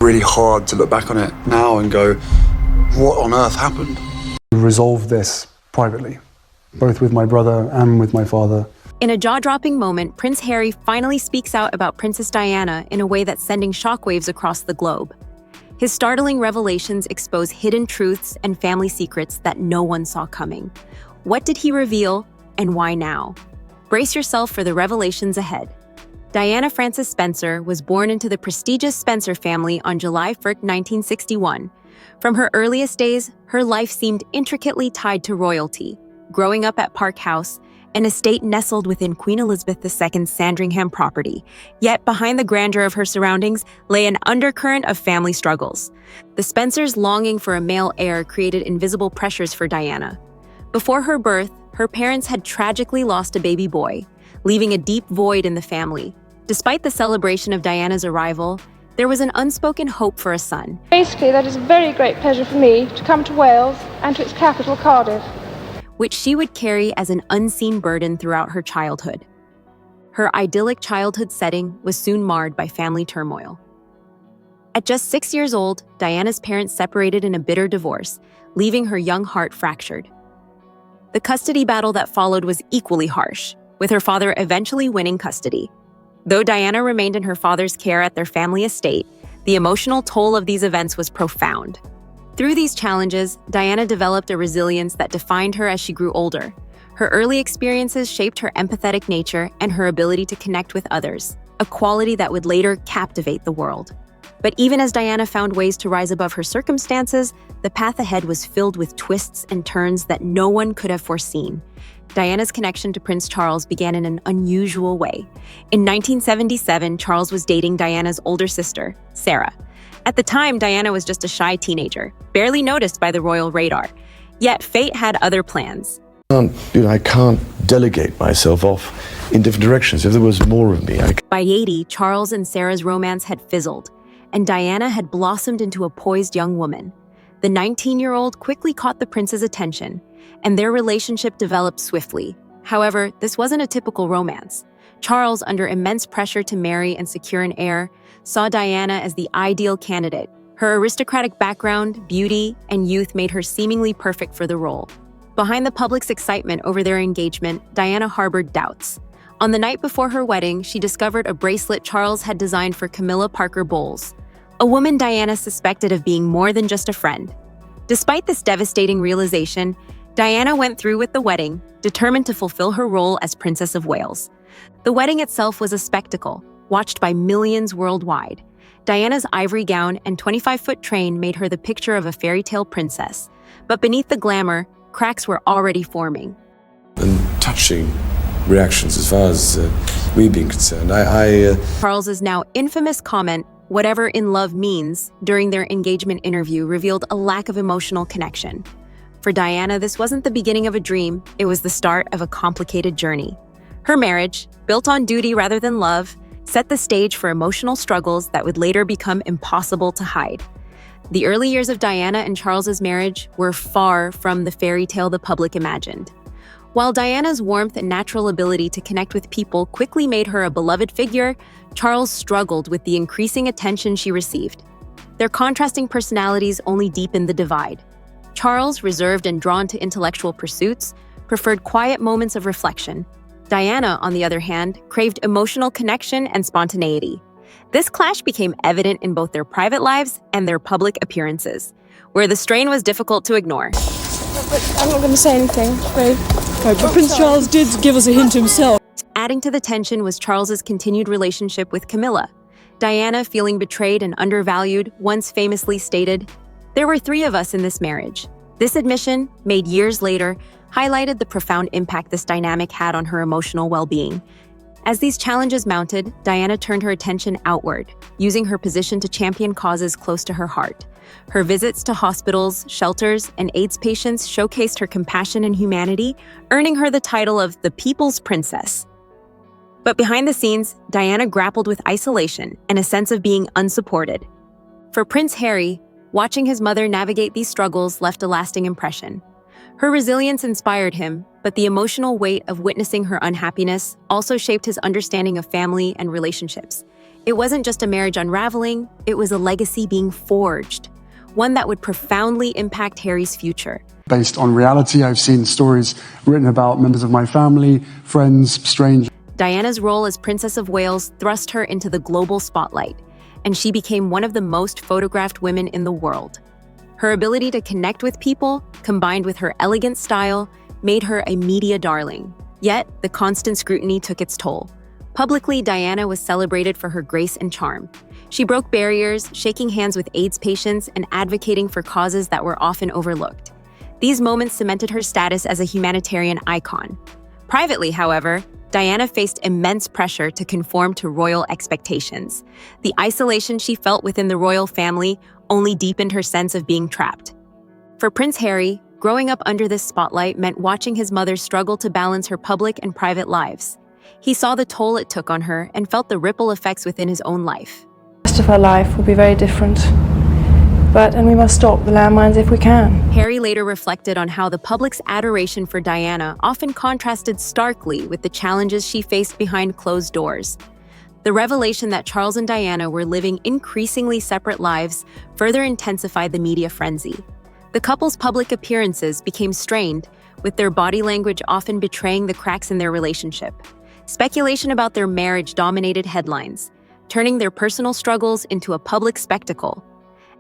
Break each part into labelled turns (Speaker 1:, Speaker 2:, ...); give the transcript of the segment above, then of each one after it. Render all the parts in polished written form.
Speaker 1: Really hard to look back on it now and go, what on earth happened?
Speaker 2: Resolve this privately, both with my brother and with my father.
Speaker 3: In a jaw-dropping moment, Prince Harry finally speaks out about Princess Diana in a way that's sending shockwaves across the globe. His startling revelations expose hidden truths and family secrets that no one saw coming. What did he reveal, and why now? Brace yourself for the revelations ahead. Diana Frances Spencer was born into the prestigious Spencer family on July 1, 1961. From her earliest days, her life seemed intricately tied to royalty. Growing up at Park House, an estate nestled within Queen Elizabeth II's Sandringham property. Yet behind the grandeur of her surroundings lay an undercurrent of family struggles. The Spencers' longing for a male heir created invisible pressures for Diana. Before her birth, her parents had tragically lost a baby boy, leaving a deep void in the family. Despite the celebration of Diana's arrival, there was an unspoken hope for a son.
Speaker 4: Basically, that is a very great pleasure for me to come to Wales and to its capital, Cardiff,
Speaker 3: which she would carry as an unseen burden throughout her childhood. Her idyllic childhood setting was soon marred by family turmoil. At just 6 years old, Diana's parents separated in a bitter divorce, leaving her young heart fractured. The custody battle that followed was equally harsh, with her father eventually winning custody. Though Diana remained in her father's care at their family estate, the emotional toll of these events was profound. Through these challenges, Diana developed a resilience that defined her as she grew older. Her early experiences shaped her empathetic nature and her ability to connect with others, a quality that would later captivate the world. But even as Diana found ways to rise above her circumstances, the path ahead was filled with twists and turns that no one could have foreseen. Diana's connection to Prince Charles began in an unusual way. In 1977, Charles was dating Diana's older sister, Sarah. At the time, Diana was just a shy teenager, barely noticed by the royal radar. Yet fate had other plans.
Speaker 5: I can't delegate myself off in different directions. If there was more of me,
Speaker 3: By 80, Charles and Sarah's romance had fizzled, and Diana had blossomed into a poised young woman. The 19-year-old quickly caught the prince's attention, and their relationship developed swiftly. However, this wasn't a typical romance. Charles, under immense pressure to marry and secure an heir, saw Diana as the ideal candidate. Her aristocratic background, beauty, and youth made her seemingly perfect for the role. Behind the public's excitement over their engagement, Diana harbored doubts. On the night before her wedding, she discovered a bracelet Charles had designed for Camilla Parker Bowles, a woman Diana suspected of being more than just a friend. Despite this devastating realization, Diana went through with the wedding, determined to fulfill her role as Princess of Wales. The wedding itself was a spectacle, watched by millions worldwide. Diana's ivory gown and 25-foot train made her the picture of a fairy tale princess. But beneath the glamour, cracks were already forming.
Speaker 5: and touching reactions as far as we being concerned.
Speaker 3: Charles's now infamous comment, "Whatever in love means," during their engagement interview revealed a lack of emotional connection. For Diana, this wasn't the beginning of a dream, it was the start of a complicated journey. Her marriage, built on duty rather than love, set the stage for emotional struggles that would later become impossible to hide. The early years of Diana and Charles's marriage were far from the fairy tale the public imagined. While Diana's warmth and natural ability to connect with people quickly made her a beloved figure, Charles struggled with the increasing attention she received. Their contrasting personalities only deepened the divide. Charles, reserved and drawn to intellectual pursuits, preferred quiet moments of reflection. Diana, on the other hand, craved emotional connection and spontaneity. This clash became evident in both their private lives and their public appearances, where the strain was difficult to ignore.
Speaker 4: I'm not going to say anything, babe.
Speaker 6: Right, but Prince Charles did give us a hint himself.
Speaker 3: Adding to the tension was Charles's continued relationship with Camilla. Diana, feeling betrayed and undervalued, once famously stated, "There were 3 of us in this marriage." This admission, made years later, highlighted the profound impact this dynamic had on her emotional well-being. As these challenges mounted, Diana turned her attention outward, using her position to champion causes close to her heart. Her visits to hospitals, shelters, and AIDS patients showcased her compassion and humanity, earning her the title of the People's Princess. But behind the scenes, Diana grappled with isolation and a sense of being unsupported. For Prince Harry, watching his mother navigate these struggles left a lasting impression. Her resilience inspired him, but the emotional weight of witnessing her unhappiness also shaped his understanding of family and relationships. It wasn't just a marriage unraveling, it was a legacy being forged, one that would profoundly impact Harry's future.
Speaker 2: Based on reality, I've seen stories written about members of my family, friends, strangers.
Speaker 3: Diana's role as Princess of Wales thrust her into the global spotlight, and she became one of the most photographed women in the world. Her ability to connect with people, combined with her elegant style, made her a media darling. Yet, the constant scrutiny took its toll. Publicly, Diana was celebrated for her grace and charm. She broke barriers, shaking hands with AIDS patients and advocating for causes that were often overlooked. These moments cemented her status as a humanitarian icon. Privately, however, Diana faced immense pressure to conform to royal expectations. The isolation she felt within the royal family only deepened her sense of being trapped. For Prince Harry, growing up under this spotlight meant watching his mother struggle to balance her public and private lives. He saw the toll it took on her and felt the ripple effects within his own life.
Speaker 4: The rest of her life will be very different. And we must stop the landmines if we can.
Speaker 3: Harry later reflected on how the public's adoration for Diana often contrasted starkly with the challenges she faced behind closed doors. The revelation that Charles and Diana were living increasingly separate lives further intensified the media frenzy. The couple's public appearances became strained, with their body language often betraying the cracks in their relationship. Speculation about their marriage dominated headlines, turning their personal struggles into a public spectacle.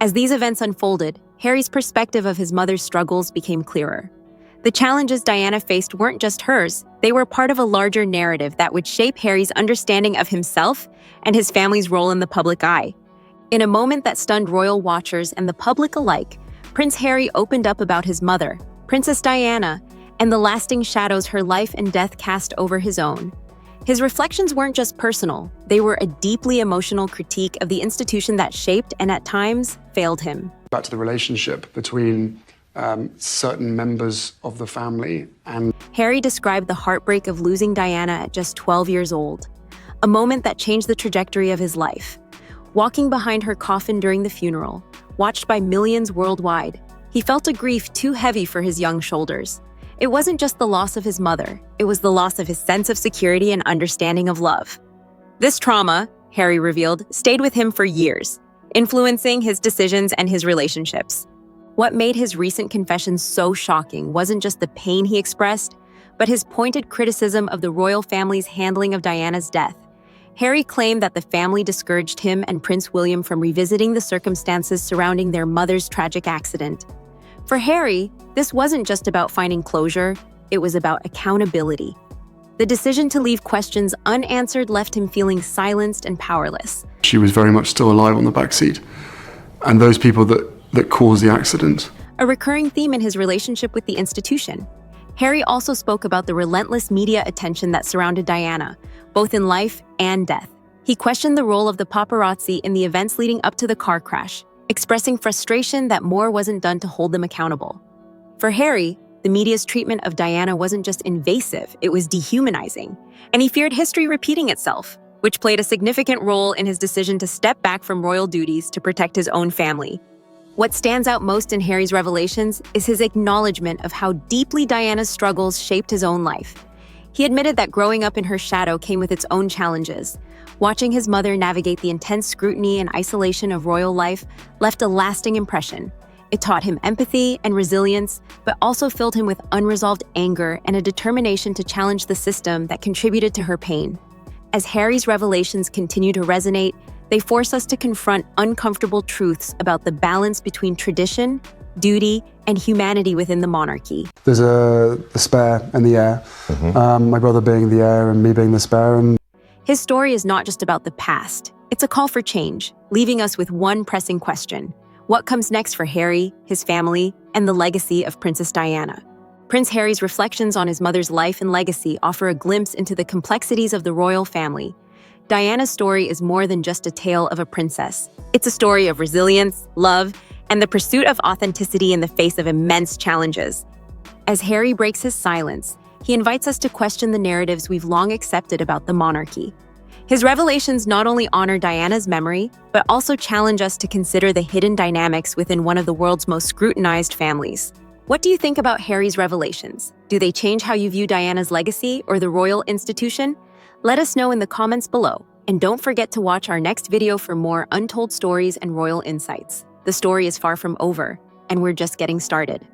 Speaker 3: As these events unfolded, Harry's perspective of his mother's struggles became clearer. The challenges Diana faced weren't just hers, they were part of a larger narrative that would shape Harry's understanding of himself and his family's role in the public eye. In a moment that stunned royal watchers and the public alike, Prince Harry opened up about his mother, Princess Diana, and the lasting shadows her life and death cast over his own. His reflections weren't just personal, they were a deeply emotional critique of the institution that shaped and at times failed him.
Speaker 2: Back to the relationship between certain members of the family and
Speaker 3: Harry described the heartbreak of losing Diana at just 12 years old, a moment that changed the trajectory of his life. Walking behind her coffin during the funeral, watched by millions worldwide, he felt a grief too heavy for his young shoulders. It wasn't just the loss of his mother, it was the loss of his sense of security and understanding of love. This trauma, Harry revealed, stayed with him for years, influencing his decisions and his relationships. What made his recent confessions so shocking wasn't just the pain he expressed, but his pointed criticism of the royal family's handling of Diana's death. Harry claimed that the family discouraged him and Prince William from revisiting the circumstances surrounding their mother's tragic accident. For Harry, this wasn't just about finding closure, it was about accountability. The decision to leave questions unanswered left him feeling silenced and powerless.
Speaker 1: She was very much still alive on the back seat. And those people that caused the accident.
Speaker 3: A recurring theme in his relationship with the institution. Harry also spoke about the relentless media attention that surrounded Diana, both in life and death. He questioned the role of the paparazzi in the events leading up to the car crash, expressing frustration that more wasn't done to hold them accountable. For Harry, the media's treatment of Diana wasn't just invasive, it was dehumanizing, and he feared history repeating itself, which played a significant role in his decision to step back from royal duties to protect his own family. What stands out most in Harry's revelations is his acknowledgement of how deeply Diana's struggles shaped his own life. He admitted that growing up in her shadow came with its own challenges. Watching his mother navigate the intense scrutiny and isolation of royal life left a lasting impression. It taught him empathy and resilience, but also filled him with unresolved anger and a determination to challenge the system that contributed to her pain. As Harry's revelations continue to resonate, they force us to confront uncomfortable truths about the balance between tradition, duty, and humanity within the monarchy.
Speaker 2: there's the spare and the heir. My brother being the heir and me being the spare. And
Speaker 3: His story is not just about the past. It's a call for change, leaving us with one pressing question. What comes next for Harry, his family, and the legacy of Princess Diana? Prince Harry's reflections on his mother's life and legacy offer a glimpse into the complexities of the royal family. Diana's story is more than just a tale of a princess. It's a story of resilience, love, and the pursuit of authenticity in the face of immense challenges. As Harry breaks his silence, he invites us to question the narratives we've long accepted about the monarchy. His revelations not only honor Diana's memory, but also challenge us to consider the hidden dynamics within one of the world's most scrutinized families. What do you think about Harry's revelations? Do they change how you view Diana's legacy or the royal institution? Let us know in the comments below. And don't forget to watch our next video for more untold stories and royal insights. The story is far from over, and we're just getting started.